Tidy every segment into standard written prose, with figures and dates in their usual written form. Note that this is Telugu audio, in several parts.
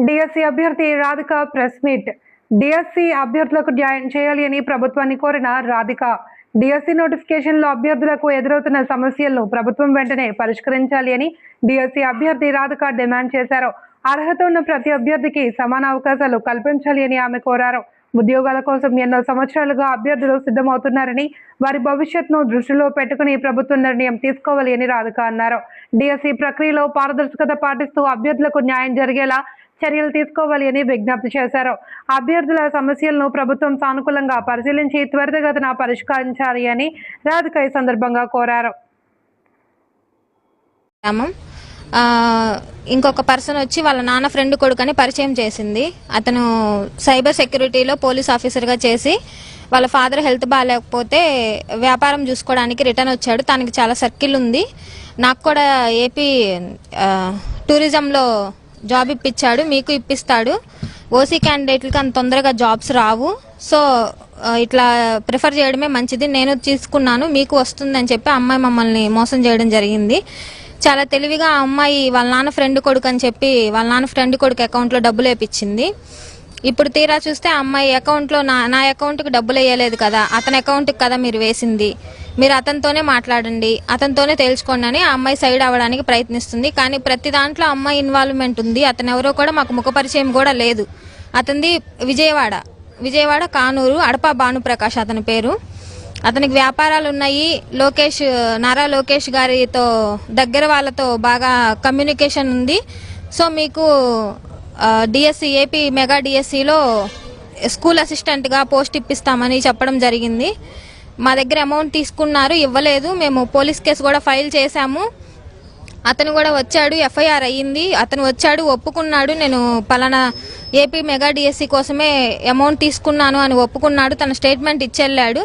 డిఎస్సి అభ్యర్థి రాధిక ప్రెస్ మీట్. డిఎస్సి అభ్యర్థులకు న్యాయం చేయాలి అని ప్రభుత్వాన్ని కోరిన రాధిక, డిఎస్సి నోటిఫికేషన్లో అభ్యర్థులకు ఎదురవుతున్న సమస్యలను ప్రభుత్వం వెంటనే పరిష్కరించాలి అని డిఎస్సి అభ్యర్థి రాధిక డిమాండ్ చేశారు. అర్హత ఉన్న ప్రతి అభ్యర్థికి సమాన అవకాశాలు కల్పించాలి అని ఆమె కోరారు. ఉద్యోగాల కోసం ఎన్నో సంవత్సరాలుగా అభ్యర్థులు సిద్ధమవుతున్నారని, వారి భవిష్యత్తును దృష్టిలో పెట్టుకుని ప్రభుత్వం నిర్ణయం తీసుకోవాలి అని రాధిక అన్నారు. డిఎస్సి ప్రక్రియలో పారదర్శకత పాటిస్తూ అభ్యర్థులకు న్యాయం జరిగేలా చర్యలు తీసుకోవాలి అని విజ్ఞప్తి చేశారు. అభ్యర్థుల సమస్యలను ప్రభుత్వం సానుకూలంగా పరిశీలించి త్వరితగతిన పరిష్కరించాలి అని రాధిక ఈ సందర్భంగా కోరారు. ఇంకొక పర్సన్ వచ్చి వాళ్ళ నాన్న ఫ్రెండ్ కొడుకని పరిచయం చేసింది. అతను సైబర్ సెక్యూరిటీలో పోలీస్ ఆఫీసర్గా చేసి వాళ్ళ ఫాదర్ హెల్త్ బాగాలేకపోతే వ్యాపారం చూసుకోవడానికి రిటర్న్ వచ్చాడు. తనకి చాలా సర్కిల్ ఉంది. నాకు కూడా ఏపీ టూరిజంలో జాబ్ ఇప్పించాడు, మీకు ఇప్పిస్తాడు. ఓసీ క్యాండిడేట్లకి అంత తొందరగా జాబ్స్ రావు, సో ఇట్లా ప్రిఫర్ చేయడమే మంచిది, నేను తీసుకున్నాను, మీకు వస్తుందని చెప్పి అమ్మాయి మమ్మల్ని మోసం చేయడం జరిగింది. చాలా తెలివిగా ఆ అమ్మాయి వాళ్ళ నాన్న ఫ్రెండ్ కొడుకు అని చెప్పి వాళ్ళ నాన్న ఫ్రెండ్ కొడుకు అకౌంట్లో డబ్బులు వేయించింది. ఇప్పుడు తీరా చూస్తే ఆ అమ్మాయి అకౌంట్లో నా అకౌంట్కి డబ్బులు వేయలేదు కదా, అతని అకౌంట్కి కదా మీరు వేసింది, మీరు అతనితోనే మాట్లాడండి, అతనితోనే తేల్చుకోండి అని ఆ అమ్మాయి సైడ్ అవ్వడానికి ప్రయత్నిస్తుంది. కానీ ప్రతి దాంట్లో అమ్మాయి ఇన్వాల్వ్మెంట్ ఉంది. అతను ఎవరో కూడా మాకు ముఖపరిచయం కూడా లేదు. అతనిది విజయవాడ కానూరు, అడపా భానుప్రకాష్ అతని పేరు. అతనికి వ్యాపారాలు ఉన్నాయి. నారా లోకేష్ గారితో దగ్గర వాళ్ళతో బాగా కమ్యూనికేషన్ ఉంది. సో మీకు డిఎస్సి ఏపీ మెగా డిఎస్సిలో స్కూల్ అసిస్టెంట్గా పోస్ట్ ఇప్పిస్తామని చెప్పడం జరిగింది. మా దగ్గర అమౌంట్ తీసుకున్నారు, ఇవ్వలేదు. మేము పోలీస్ కేసు కూడా ఫైల్ చేశాము. అతను కూడా వచ్చాడు, ఎఫ్ఐఆర్ అయ్యింది. అతను వచ్చాడు, ఒప్పుకున్నాడు, నేను పలానా ఏపీ మెగా డిఎస్సి కోసమే అమౌంట్ తీసుకున్నాను అని ఒప్పుకున్నాడు. తన స్టేట్మెంట్ ఇచ్చెళ్ళాడు.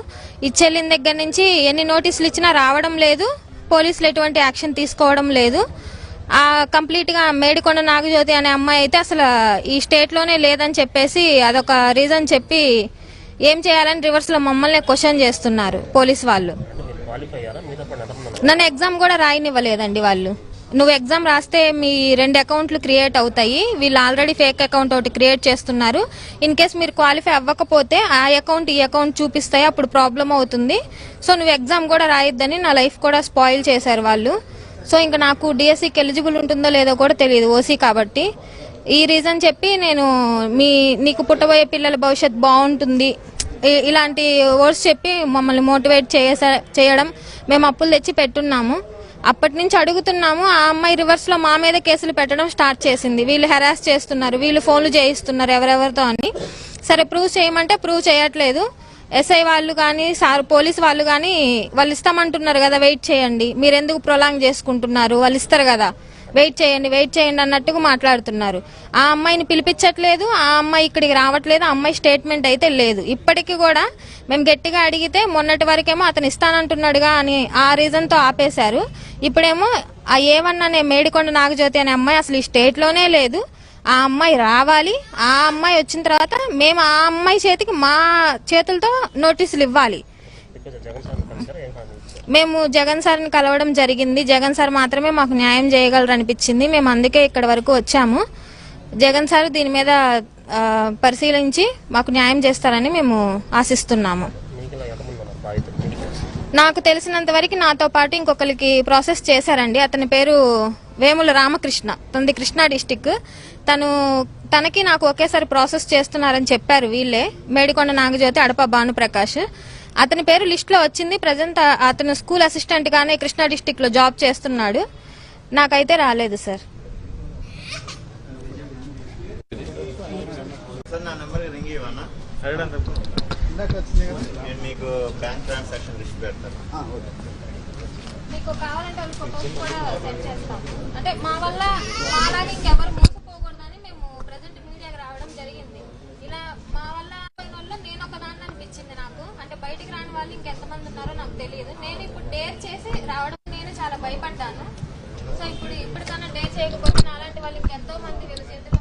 ఇచ్చెళ్ళిన దగ్గర నుంచి ఎన్ని నోటీసులు ఇచ్చినా రావడం లేదు, పోలీసులు ఎటువంటి యాక్షన్ తీసుకోవడం లేదు. కంప్లీట్గా మేడికొండ నాగజ్యోతి అనే అమ్మాయి అయితే అసలు ఈ స్టేట్లోనే లేదని చెప్పేసి అదొక రీజన్ చెప్పి ఏం చేయాలని రివర్స్లో మమ్మల్ని క్వశ్చన్ చేస్తున్నారు పోలీస్ వాళ్ళు. నన్ను ఎగ్జామ్ కూడా రాయనివ్వలేదండి వాళ్ళు. నువ్వు ఎగ్జామ్ రాస్తే మీ 2 అకౌంట్లు క్రియేట్ అవుతాయి, వీళ్ళు ఆల్రెడీ ఫేక్ అకౌంట్ ఒకటి క్రియేట్ చేస్తున్నారు. ఇన్ కేస్ మీరు క్వాలిఫై అవ్వకపోతే ఆ అకౌంట్ ఈ అకౌంట్ చూపిస్తాయి, అప్పుడు ప్రాబ్లం అవుతుంది. సో నువ్వు ఎగ్జామ్ కూడా రాయొద్దని నా లైఫ్ కూడా స్పాయిల్ చేశారు వాళ్ళు. సో ఇంకా నాకు డిఎస్సికి ఎలిజిబుల్ ఉంటుందో లేదో కూడా తెలియదు, ఓసీ కాబట్టి. ఈ రీజన్ చెప్పి నేను నీకు పుట్టబోయే పిల్లల భవిష్యత్ బాగుంటుంది ఇలాంటి వర్డ్స్ చెప్పి మమ్మల్ని మోటివేట్ చేయడం, మేము అప్పులు తెచ్చి పెట్టున్నాము. అప్పటి నుంచి అడుగుతున్నాము. ఆ అమ్మాయి రివర్స్లో మా మీద కేసులు పెట్టడం స్టార్ట్ చేసింది. వీళ్ళు హెరాస్ చేస్తున్నారు, వీళ్ళు ఫోన్లు చేయిస్తున్నారు ఎవరెవరితో అని. సరే ప్రూవ్ చేయమంటే ప్రూవ్ చేయట్లేదు. ఎస్ఐ వాళ్ళు కానీ పోలీస్ వాళ్ళు కానీ వాళ్ళు ఇస్తామంటున్నారు కదా, వెయిట్ చేయండి, మీరు ఎందుకు ప్రొలాంగ్ చేసుకుంటున్నారు, వాళ్ళు ఇస్తారు కదా, వెయిట్ చేయండి అన్నట్టుగా మాట్లాడుతున్నారు. ఆ అమ్మాయిని పిలిపించట్లేదు, ఆ అమ్మాయి ఇక్కడికి రావట్లేదు, ఆ అమ్మాయి స్టేట్మెంట్ అయితే లేదు. ఇప్పటికీ కూడా మేము గట్టిగా అడిగితే మొన్నటి వరకేమో అతను ఇస్తానంటున్నాడుగా అని ఆ రీజన్తో ఆపేశారు. ఇప్పుడేమో ఆ A1 అనే మేడికొండ నాగజ్యోతి అనే అమ్మాయి అసలు ఈ స్టేట్లోనే లేదు, ఆ అమ్మాయి రావాలి. ఆ అమ్మాయి వచ్చిన తర్వాత మేము ఆ అమ్మాయి చేతికి మా చేతులతో నోటీసులు ఇవ్వాలి. మేము జగన్ సార్ని కలవడం జరిగింది. జగన్ సార్ మాత్రమే మాకు న్యాయం చేయగలరు అనిపించింది. మేము అందుకే ఇక్కడ వరకు వచ్చాము. జగన్ సార్ దీని మీద పరిశీలించి మాకు న్యాయం చేస్తారని మేము ఆశిస్తున్నాము. నాకు తెలిసినంత వరకు నాతో పాటు ఇంకొకరికి ప్రాసెస్ చేశారండి. అతని పేరు వేముల రామకృష్ణ, తనది కృష్ణా డిస్టిక్. తనకి నాకు ఒకేసారి ప్రాసెస్ చేస్తున్నారని చెప్పారు వీళ్ళే, మేడికొండ నాగజ్యోతి, అడప భానుప్రకాష్. అతని పేరు లిస్ట్ లో వచ్చింది. ప్రజెంట్ అతను స్కూల్ అసిస్టెంట్ గానే కృష్ణా డిస్టిక్ లో జాబ్ చేస్తున్నాడు. నాకైతే రాలేదు సార్. మీకు కావాలంటే కూడా సెండ్ చేస్తాం. అంటే మా వల్ల మాలాగా ఇంకెవరు మోసపోకూడదని మేము ప్రజెంట్ మీడియాకి రావడం జరిగింది. ఇలా మా వల్ల నేను ఒక దాన్ని అనిపించింది నాకు. అంటే బయటికి రాని వాళ్ళు ఇంకెంతమంది ఉన్నారో నాకు తెలియదు. నేను ఇప్పుడు డేర్ చేసి రావడం నేను చాలా భయపడ్డాను. సో ఇప్పటికన్నా డేర్ చేయకపోతే అలాంటి వాళ్ళు ఇంకెంతో మంది వీళ్ళ చేతులు